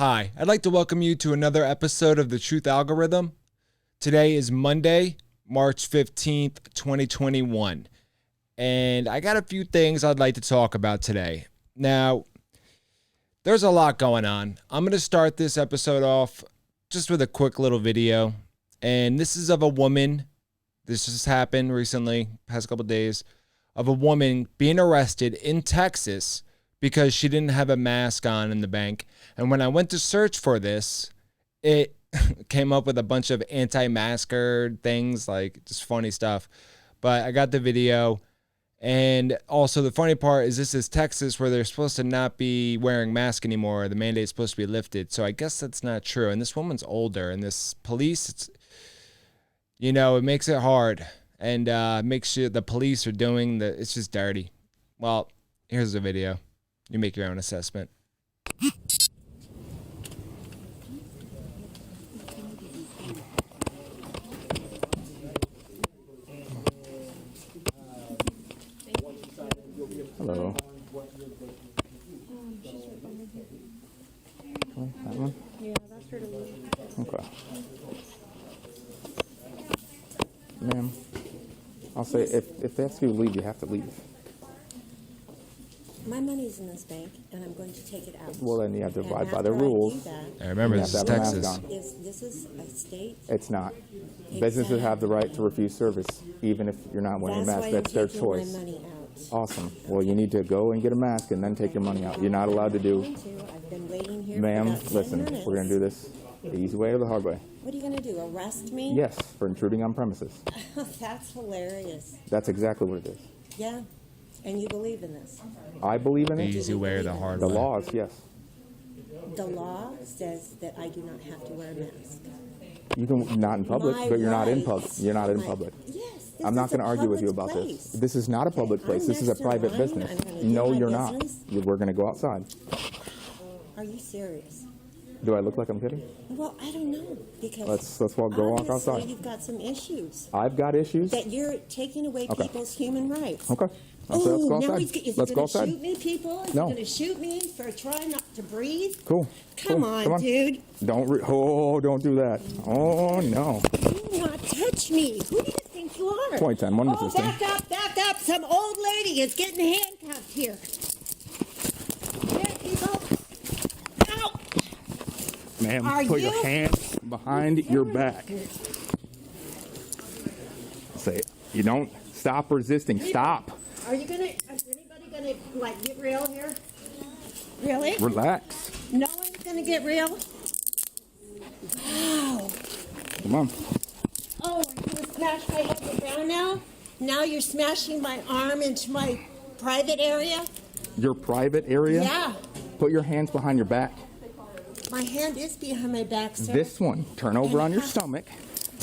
Hi, I'd like to welcome you to another episode of The Truth Algorithm. Today is Monday, March 15th, 2021, and I got a few things I'd like to talk about today. Now, there's a lot going on. I'm going to start this episode off just with a quick little video, and this is of a woman. This just happened recently, past couple days, of a woman being arrested in Texas because she didn't have a mask on in the bank. And when I went to search for this, it came up with a bunch of anti-masker things, like just funny stuff. But I got the video. And also the funny part is this is Texas, where they're supposed to not be wearing masks anymore. The mandate's supposed to be lifted. So I guess that's not true. And this woman's older. And this police, it's, you know, it makes it hard. And makes sure the police are doing it's just dirty. Well, here's the video. You make your own assessment. Hello. That one? Yeah, that's her to leave. Okay. Ma'am, I'll say if they ask you to leave, you have to leave. My money's in this bank, and I'm going to take it out. Well, then you have to And abide by the after I do rules. that, I remember You this have is to have a Texas. mask on. this is a state. It's not. Businesses have the right to refuse service, even if you're not wearing a That's mask. why I'm That's their taking choice. my money out. Awesome. Well, you need to go and get a mask and then take your money out. You're not allowed to do. I've been waiting here Ma'am, for about 10 listen, minutes. we're going to do this the easy way or the hard way. What are you going to do, arrest me? Yes, for intruding on premises. That's hilarious. That's exactly what it is. Yeah, and you believe in this. I believe in The it. easy way or the hard The way. laws, yes. The law says that I do not have to wear a mask. You can not in public, My but you're not in public. rights. You're not in My- public. Yes. I'm not going to argue with you about place. this. This is not a public place. I'm This is a next in private line. business. I'm gonna do No, my you're not. business. We're going to go outside. Are you serious? Do I look like I'm kidding? Well, I don't know, because Let's walk obviously outside. you've got some issues I've got issues. that you're taking away Okay. people's human rights. Okay. I'll say let's go now outside. is Let's he go going to outside. shoot me, people? Is No. he going to shoot me for trying not to breathe? Cool. Come Cool. on, dude. Don't do that. Oh no. Do not touch me. Who do you think you are? 2010. When was Oh, this thing? back up. Some old lady is getting handcuffed here. Here, people. Ow. Ma'am, Are put you- your hands behind your back. Say it. You don't stop resisting. Stop. Is anybody gonna, like, get real here? Really? Relax. No one's gonna get real? Wow. Come on. Oh, you're gonna smash my head to the ground now? Now you're smashing my arm into my private area? Your private area? Yeah. Put your hands behind your back. My hand is behind my back, sir. This one. Turn over on your stomach.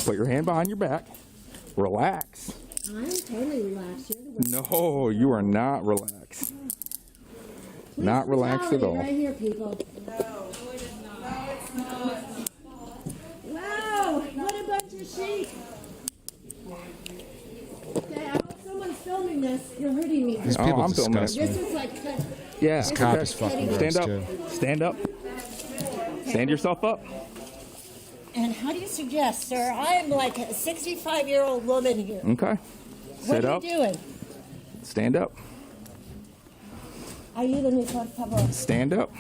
Put your hand behind your back. Relax. I'm totally relaxed. You're the one. No, you are not relaxed. Not relaxed at all. Right here, people. No, it's not. Wow, what a bunch of sheep. Okay, I hope someone's filming this. You're hurting me. These people I'm filming it. disgust me. This is like... Yeah. This cop okay. is fucking Stand gross, up. too. Stand up. Stand yourself up. And how do you suggest, sir? I'm like a 65-year-old woman here. Okay. Sit What are up. you doing? Stand up. Ayúdame, por favor. Stand up.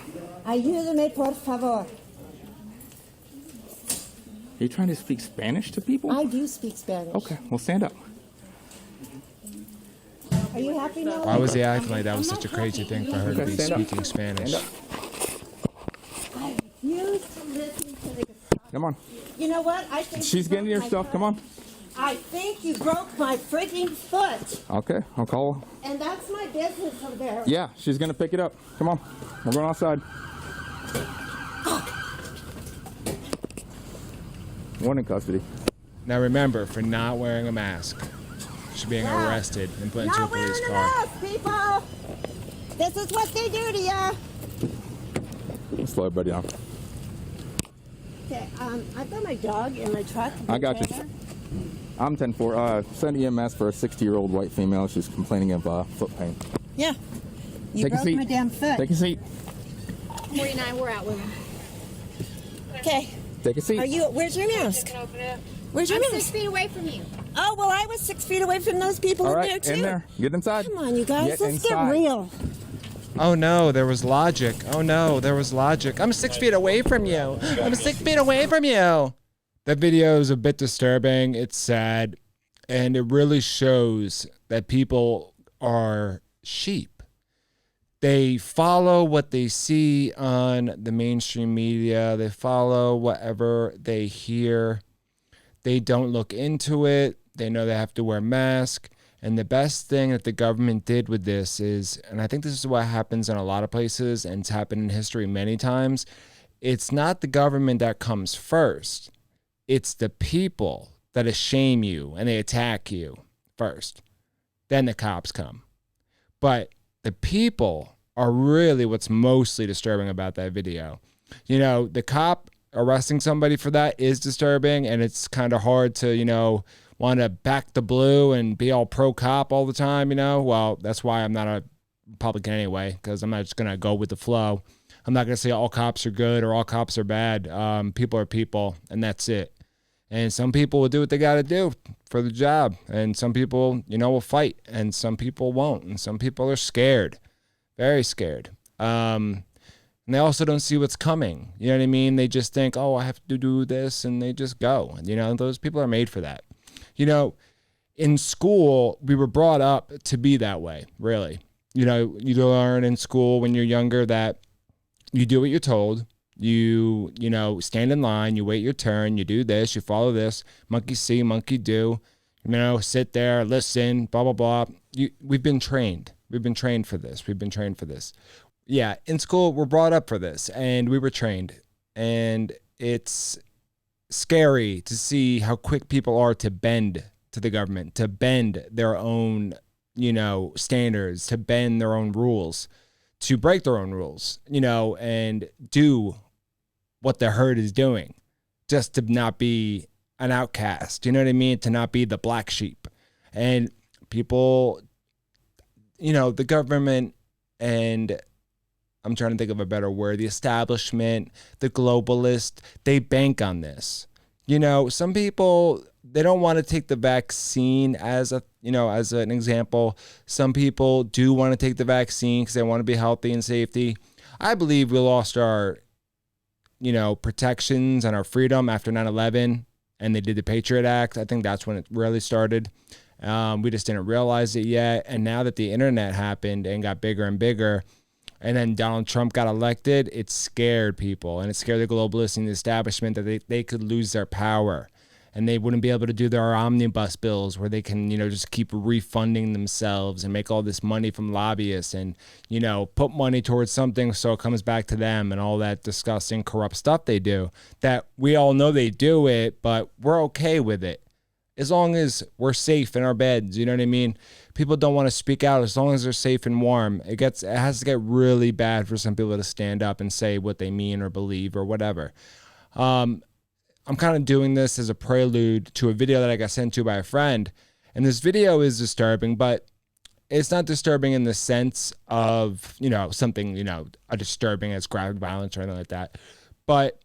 Ayúdame, por favor. Are you trying to speak Spanish to people? I do speak Spanish. Okay. Well, stand up. Are you happy now? Why was he acting like that was I'm such a not crazy happy. thing for her to Okay, be stand up. speaking Spanish? Stand up. I refuse to listen to the... Come on. You know what? I think She's you getting broke your my stuff. foot. Come on. I think you broke my freaking foot. Okay. I'll call her. And that's my business over there. Yeah, she's going to pick it up. Come on. We're going outside. One in custody. Now remember, for not wearing a mask, she's being Yeah. arrested and put into a Not police wearing a car. mask, people. This is what they do to you. Slow everybody down. Okay, I've got my dog in my truck. I got you. I'm 10-4. Send EMS for a 60-year-old white female. She's complaining of foot pain. Yeah. You Take a broke seat. my damn foot. Take a seat. 49, we're out with him. Okay. Take a seat. Where's your mask? Where's your I'm mask? 6 feet away from you. Oh, well, I was 6 feet away from those people All in right, there, too. in there. Get inside. Come on, you guys. Get Let's inside. get real. Oh no, there was logic. Oh no, there was logic. I'm 6 feet away from you. I'm 6 feet away from you. That video is a bit disturbing. It's sad. And it really shows that people are sheep. They follow what they see on the mainstream media. They follow whatever they hear. They don't look into it. They know they have to wear a mask. And the best thing that the government did with this is, and I think this is what happens in a lot of places, and it's happened in history many times, it's not the government that comes first. It's the people that shame you and they attack you first. Then the cops come. But the people are really what's mostly disturbing about that video. You know, the cop arresting somebody for that is disturbing, and it's kind of hard to, want to back the blue and be all pro-cop all the time, Well, that's why I'm not a Republican anyway, because I'm not just going to go with the flow. I'm not going to say all cops are good or all cops are bad. People are people, and that's it. And some people will do what they got to do for the job, and some people, will fight, and some people won't, and some people are scared, very scared. And they also don't see what's coming. You know what I mean? They just think, oh, I have to do this, and they just go. Those people are made for that. In school, we were brought up to be that way, really. You learn in school when you're younger that you do what you're told. You stand in line, you wait your turn, you do this, you follow this, monkey see, monkey do, sit there, listen, blah, blah, blah. We've been trained. We've been trained for this. We've been trained for this. Yeah, in school, we're brought up for this, and we were trained. And it's scary to see how quick people are to bend to the government, to bend their own, standards, to bend their own rules, to break their own rules, and do what the herd is doing just to not be an outcast. You know what I mean? To not be the black sheep. And people, the government, and I'm trying to think of a better word, the establishment, the globalists, they bank on this. Some people, they don't want to take the vaccine as an example. Some people do want to take the vaccine because they want to be healthy and safety. I believe we lost our, protections and our freedom after 9/11, and they did the Patriot Act. I think that's when it really started. We just didn't realize it yet. And now that the internet happened and got bigger and bigger, and then Donald Trump got elected, it scared people, and it scared the globalists and the establishment that they could lose their power, and they wouldn't be able to do their omnibus bills where they can, just keep refunding themselves and make all this money from lobbyists and, put money towards something so it comes back to them, and all that disgusting, corrupt stuff they do that we all know they do it, but we're okay with it. As long as we're safe in our beds, you know what I mean? People don't want to speak out as long as they're safe and warm. It has to get really bad for some people to stand up and say what they mean or believe or whatever. I'm kind of doing this as a prelude to a video that I got sent to by a friend. And this video is disturbing, but it's not disturbing in the sense of, something, a disturbing as graphic violence or anything like that. But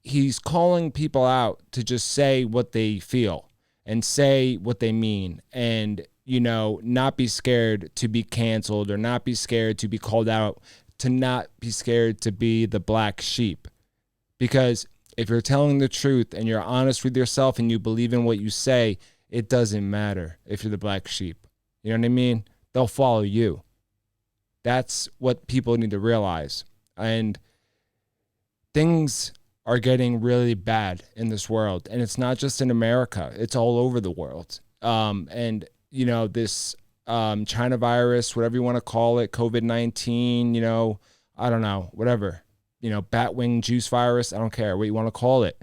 he's calling people out to just say what they feel and say what they mean, and, not be scared to be canceled or not be scared to be called out, to not be scared to be the black sheep. Because if you're telling the truth and you're honest with yourself and you believe in what you say, it doesn't matter if you're the black sheep. You know what I mean? They'll follow you. That's what people need to realize. And things are getting really bad in this world. And it's not just in America. It's all over the world. And, this China virus, whatever you want to call it, COVID-19, I don't know, whatever, bat wing juice virus, I don't care what you want to call it.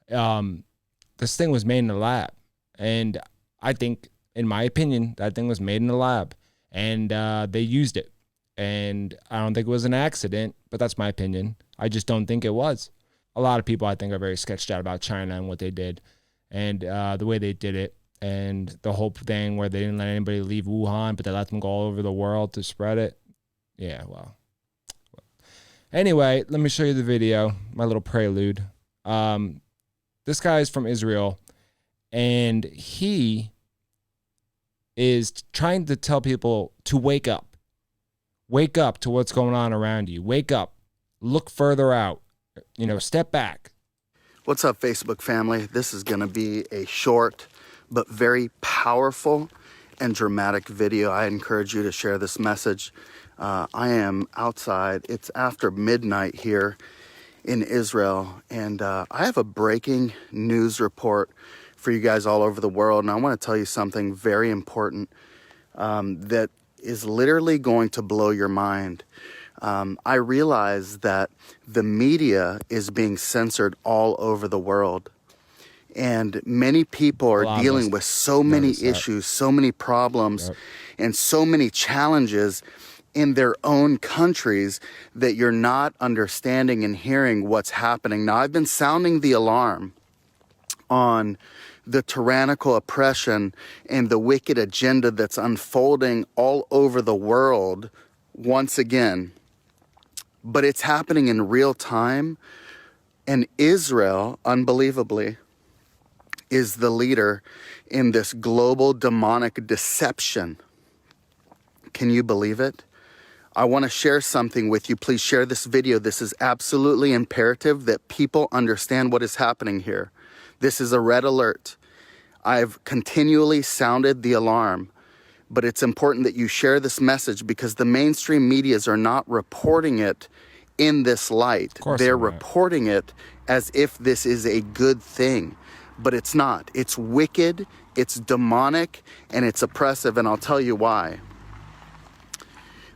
This thing was made in a lab. And I think, in my opinion, that thing was made in a lab. And they used it. And I don't think it was an accident, but that's my opinion. I just don't think it was. A lot of people, I think, are very sketched out about China and what they did and the way they did it, and the whole thing where they didn't let anybody leave Wuhan, but they let them go all over the world to spread it. Yeah, well, Anyway, let me show you the video, my little prelude. This guy is from Israel, and he is trying to tell people to wake up. Wake up to what's going on around you. Wake up. Look further out. Step back. What's up, Facebook family? This is going to be a short but very powerful and dramatic video. I encourage you to share this message. I am outside. It's after midnight here in Israel, and I have a breaking news report for you guys all over the world. And I want to tell you something very important that is literally going to blow your mind. I realize that the media is being censored all over the world. And many people are dealing with so many issues, so many problems, and so many challenges in their own countries that you're not understanding and hearing what's happening. Now, I've been sounding the alarm on the tyrannical oppression and the wicked agenda that's unfolding all over the world once again. But it's happening in real time. And Israel, unbelievably, is the leader in this global demonic deception. Can you believe it? I want to share something with you. Please share this video. This is absolutely imperative that people understand what is happening here. This is a red alert. I've continually sounded the alarm, but it's important that you share this message because the mainstream medias are not reporting it in this light. They're reporting it as if this is a good thing, but it's not. It's wicked, it's demonic, and it's oppressive, and I'll tell you why.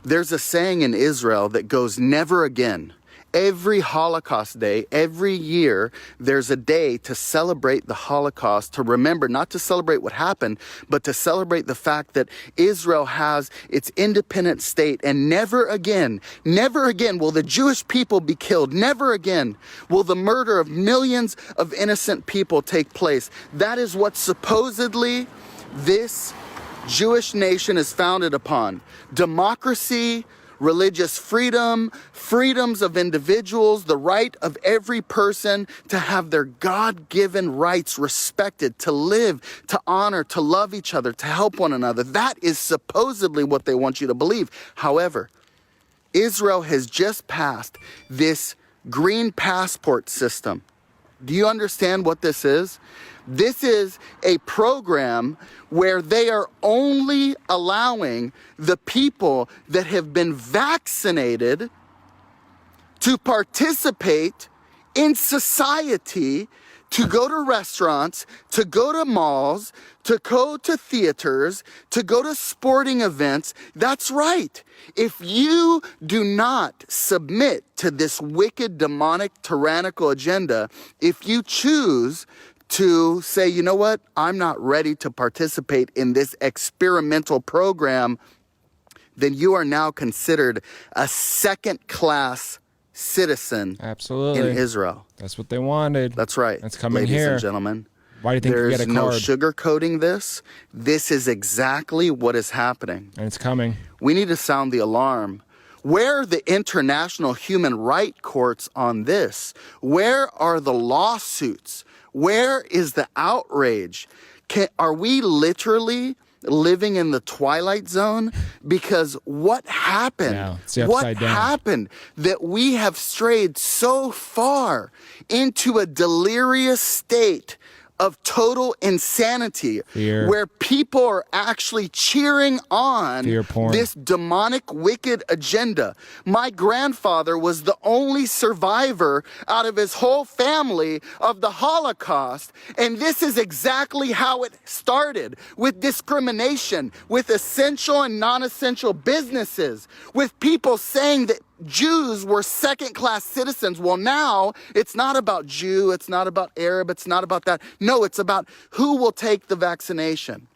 There's a saying in Israel that goes, never again. Every Holocaust Day, every year, there's a day to celebrate the Holocaust, to remember, not to celebrate what happened, but to celebrate the fact that Israel has its independent state, and never again will the Jewish people be killed. Never again will the murder of millions of innocent people take place. That is what supposedly this Jewish nation is founded upon. Democracy, religious freedom, freedoms of individuals, the right of every person to have their God-given rights respected, to live, to honor, to love each other, to help one another. That is supposedly what they want you to believe. However, Israel has just passed this green passport system. Do you understand what this is? This is a program where they are only allowing the people that have been vaccinated to participate in society, to go to restaurants, to go to malls, to go to theaters, to go to sporting events. That's right. If you do not submit to this wicked, demonic, tyrannical agenda, if you choose to say, you know what, I'm not ready to participate in this experimental program, then you are now considered a second-class citizen. Absolutely. In Israel. That's what they wanted. That's right. That's coming ladies here. And gentlemen. Why do you think you get a card? There's no sugarcoating this. This is exactly what is happening. And it's coming. We need to sound the alarm. Where are the international human rights courts on this? Where are the lawsuits? Where is the outrage? Are we literally living in the twilight zone? Because what happened? Yeah, it's the upside down. Happened that we have strayed so far into a delirious state of total insanity, fear, where people are actually cheering on this demonic, wicked agenda. My grandfather was the only survivor out of his whole family of the Holocaust, and this is exactly how it started, with discrimination, with essential and non-essential businesses, with people saying that Jews were second-class citizens. Well, now it's not about Jew, it's not about Arab, it's not about that. No, it's about who will take the vaccination.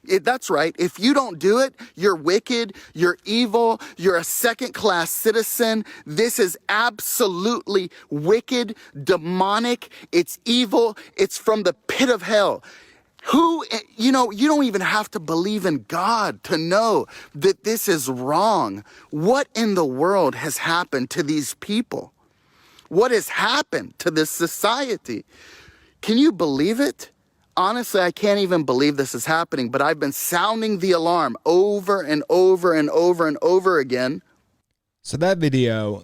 That's right. If you don't do it, you're wicked, you're evil, you're a second-class citizen. This is absolutely wicked, demonic, it's evil, it's from the pit of hell. Who, you know, you don't even have to believe in God to know that this is wrong. What in the world has happened to these people? What has happened to this society? Can you believe it? Honestly, I can't even believe this is happening, but I've been sounding the alarm over and over and over and over again. So that video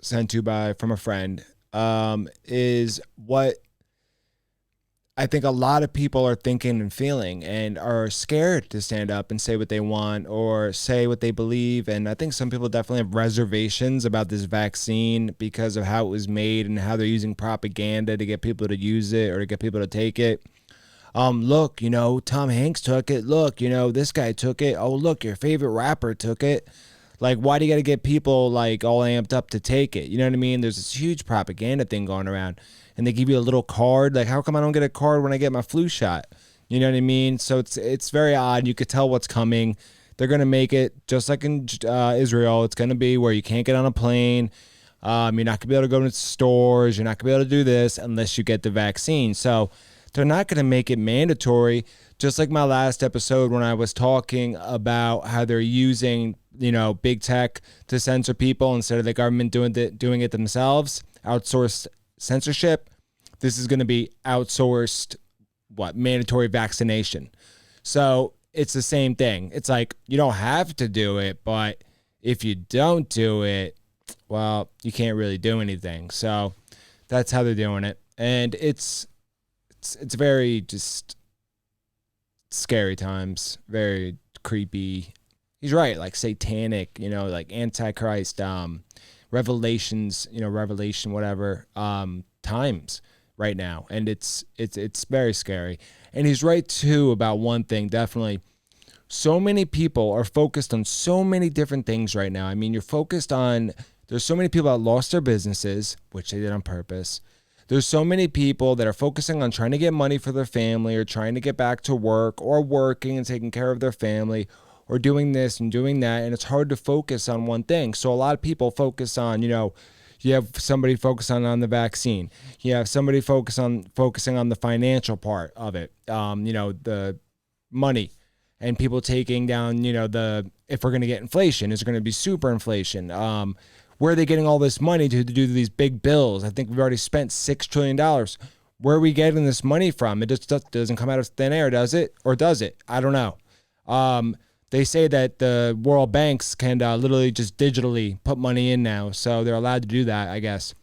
sent to from a friend is what I think a lot of people are thinking and feeling and are scared to stand up and say what they want or say what they believe. And I think some people definitely have reservations about this vaccine because of how it was made and how they're using propaganda to get people to use it or to get people to take it. Look, you know, Tom Hanks took it. Look, you know, this guy took it. Oh, look, your favorite rapper took it. Like, why do you got to get people like all amped up to take it? You know what I mean? There's this huge propaganda thing going around. And they give you a little card. Like, how come I don't get a card when I get my flu shot? You know what I mean? So it's very odd. You could tell what's coming. They're going to make it just like in Israel. It's going to be where you can't get on a plane. You're not going to be able to go to stores. You're not going to be able to do this unless you get the vaccine. So they're not going to make it mandatory. Just like my last episode when I was talking about how they're using, you know, big tech to censor people instead of the government doing it themselves, outsourced censorship. This is going to be outsourced, mandatory vaccination. So it's the same thing. It's like, you don't have to do it, but if you don't do it, well, you can't really do anything. So that's how they're doing it. And it's very just scary times, very creepy. He's right, like satanic, you know, like Antichrist, Revelations, you know, Revelation, whatever, times right now. And it's very scary. And he's right too about one thing, definitely. So many people are focused on so many different things right now. I mean, there's so many people that lost their businesses, which they did on purpose. There's so many people that are focusing on trying to get money for their family or trying to get back to work or working and taking care of their family or doing this and doing that. And it's hard to focus on one thing. So a lot of people focus on, you know, you have somebody focusing on the vaccine. You have somebody focusing on the financial part of it. You know, the money and people taking down, you know, if we're going to get inflation, is it going to be super inflation? Where are they getting all this money to do these big bills? I think we've already spent $6 trillion. Where are we getting this money from? It just doesn't come out of thin air, does it? Or does it? I don't know. They say that the world banks can literally just digitally put money in now. So they're allowed to do that, I guess.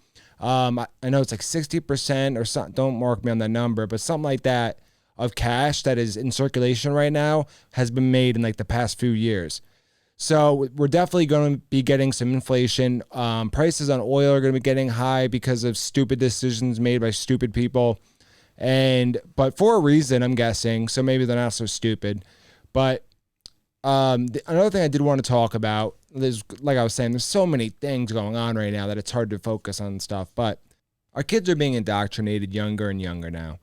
I know it's like 60% or something. Don't mark me on that number, but something like that of cash that is in circulation right now has been made in like the past few years. So we're definitely going to be getting some inflation. Prices on oil are going to be getting high because of stupid decisions made by stupid people. But for a reason, I'm guessing. So maybe they're not so stupid. But another thing I did want to talk about is, like I was saying, there's so many things going on right now that it's hard to focus on stuff. But our kids are being indoctrinated younger and younger now.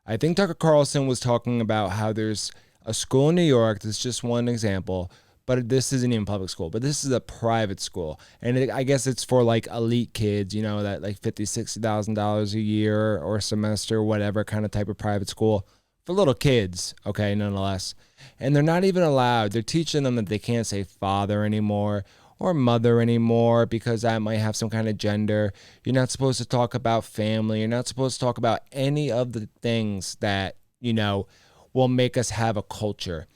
I think Tucker Carlson was talking about how there's a school in New York. That's just one example. But this isn't even public school, but this is a private school. And I guess it's for like elite kids, you know, that like $50,000, $60,000 a year or semester, whatever kind of type of private school for little kids. Okay. Nonetheless. And they're not even allowed. They're teaching them that they can't say father anymore or mother anymore because that might have some kind of gender. You're not supposed to talk about family. You're not supposed to talk about any of the things that, you know, will make us have a culture.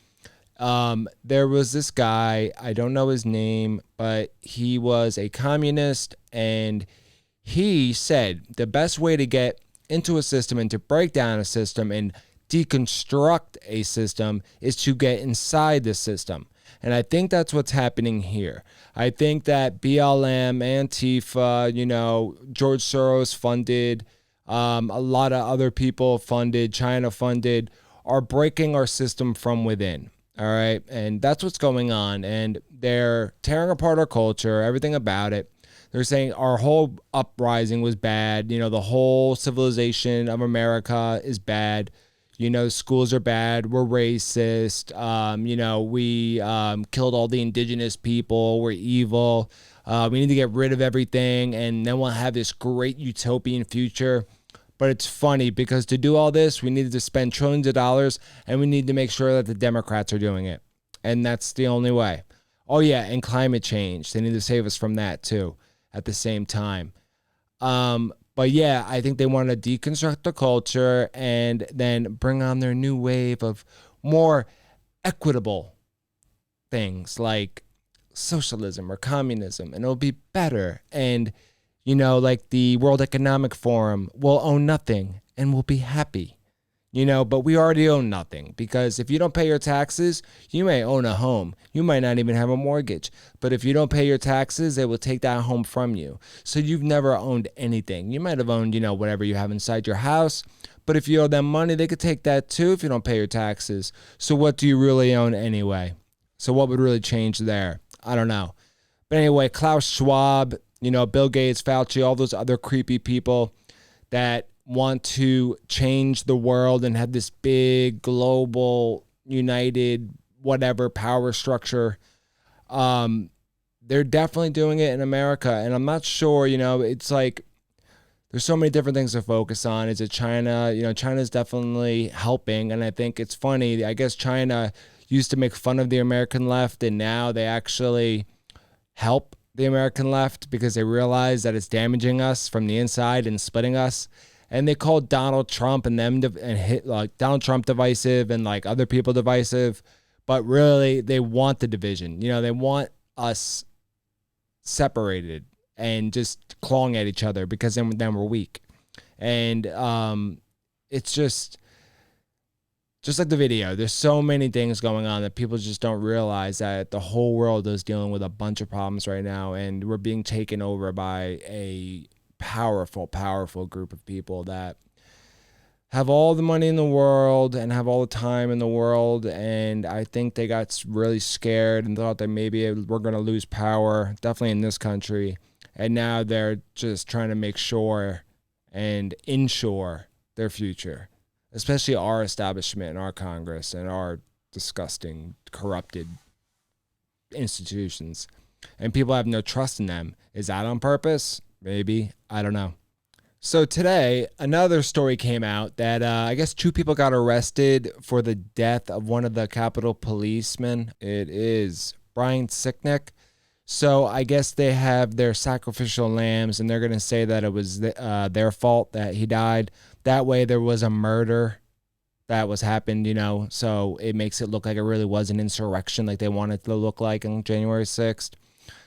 There was this guy, I don't know his name, but he was a communist, and he said the best way to get into a system and to break down a system and deconstruct a system is to get inside the system. And I think that's what's happening here. I think that BLM, Antifa, you know, George Soros funded, a lot of other people funded, China funded, are breaking our system from within. All right. And that's what's going on. And they're tearing apart our culture, everything about it. They're saying our whole uprising was bad. You know, the whole civilization of America is bad. You know, schools are bad. We're racist. You know, we killed all the indigenous people. We're evil. We need to get rid of everything. And then we'll have this great utopian future. But it's funny because to do all this, we needed to spend trillions of dollars, and we need to make sure that the Democrats are doing it. And that's the only way. Oh, yeah, and climate change. They need to save us from that, too, at the same time. But, yeah, I think they want to deconstruct the culture and then bring on their new wave of more equitable things like socialism or communism, and it'll be better. And, you know, like the World Economic Forum will own nothing and we'll be happy, you know, but we already own nothing, because if you don't pay your taxes, you may own a home. You might not even have a mortgage, but if you don't pay your taxes, they will take that home from you. So you've never owned anything. You might have owned, you know, whatever you have inside your house, but if you owe them money, they could take that too if you don't pay your taxes. So what do you really own anyway? So what would really change there? I don't know. But anyway, Klaus Schwab, you know, Bill Gates, Fauci, all those other creepy people that want to change the world and have this big global united whatever power structure. They're definitely doing it in America. And I'm not sure, you know, it's like there's so many different things to focus on. Is it China? You know, China's definitely helping. And I think it's funny. I guess China used to make fun of the American left, and now they actually help the American left because they realize that it's damaging us from the inside and splitting us. And they called Donald Trump and them Donald Trump divisive and like other people divisive, but really they want the division. You know, they want us separated and just clawing at each other because then we're weak. And it's just like the video. There's so many things going on that people just don't realize that the whole world is dealing with a bunch of problems right now, and we're being taken over by a powerful group of people that have all the money in the world and have all the time in the world. And I think they got really scared and thought that maybe we're going to lose power, definitely in this country. And now they're just trying to make sure and ensure their future, especially our establishment and our Congress and our disgusting, corrupted institutions. And people have no trust in them. Is that on purpose? Maybe. I don't know. So today, another story came out that I guess 2 people got arrested for the death of one of the Capitol policemen. It is Brian Sicknick. So I guess they have their sacrificial lambs, and they're going to say that it was their fault that he died. That way there was a murder that was happened, you know, so it makes it look like it really was an insurrection like they wanted it to look like on January 6th.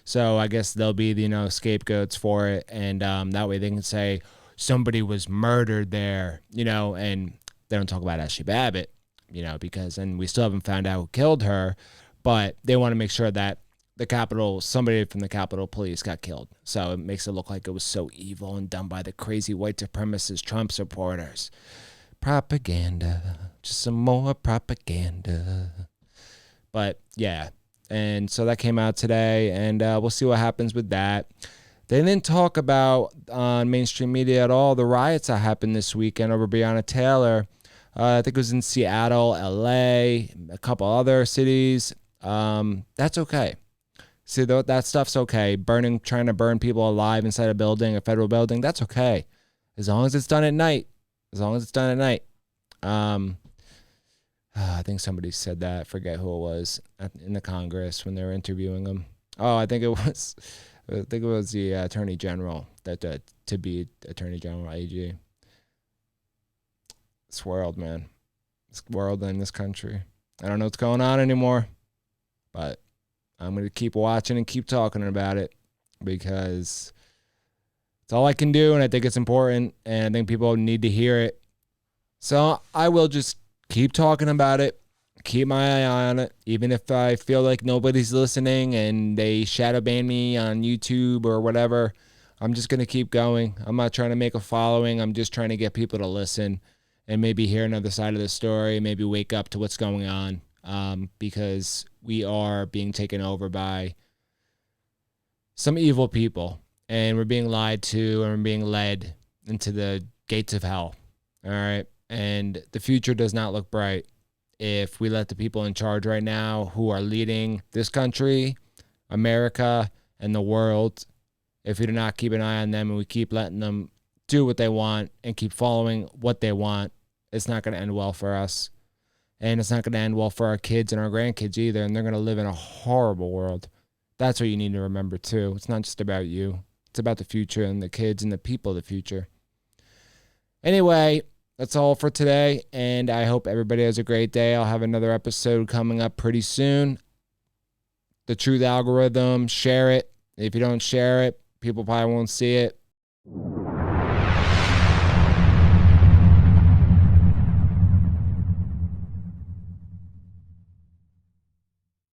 So I guess they'll be, you know, scapegoats for it, and that way they can say somebody was murdered there, you know, and they don't talk about Ashley Babbitt, you know, because, and we still haven't found out who killed her, but they want to make sure that somebody from the Capitol Police got killed. So it makes it look like it was so evil and done by the crazy white supremacist Trump supporters. Propaganda. Just some more propaganda. But yeah. And so that came out today, and we'll see what happens with that. They didn't talk about on mainstream media at all the riots that happened this weekend over Breonna Taylor. I think it was in Seattle, LA, a couple other cities. That's okay. See, that stuff's okay. Trying to burn people alive inside a building, a federal building, that's okay. As long as it's done at night. I think somebody said that. I forget who it was in the Congress when they were interviewing him. Oh, I think it was the Attorney General, to be Attorney General, AG. This world, man. This world and this country. I don't know what's going on anymore, but I'm going to keep watching and keep talking about it because it's all I can do, and I think it's important, and I think people need to hear it. So I will just keep talking about it, keep my eye on it, even if I feel like nobody's listening and they shadow ban me on YouTube or whatever. I'm just going to keep going. I'm not trying to make a following. I'm just trying to get people to listen and maybe hear another side of the story, maybe wake up to what's going on, because we are being taken over by some evil people, and we're being lied to, and we're being led into the gates of hell. All right. And the future does not look bright if we let the people in charge right now who are leading this country, America, and the world, if we do not keep an eye on them and we keep letting them do what they want and keep following what they want, it's not going to end well for us. And it's not going to end well for our kids and our grandkids either. And they're going to live in a horrible world. That's what you need to remember too. It's not just about you. It's about the future and the kids and the people of the future. Anyway, that's all for today. And I hope everybody has a great day. I'll have another episode coming up pretty soon. The Truth Algorithm, share it. If you don't share it, people probably won't see it.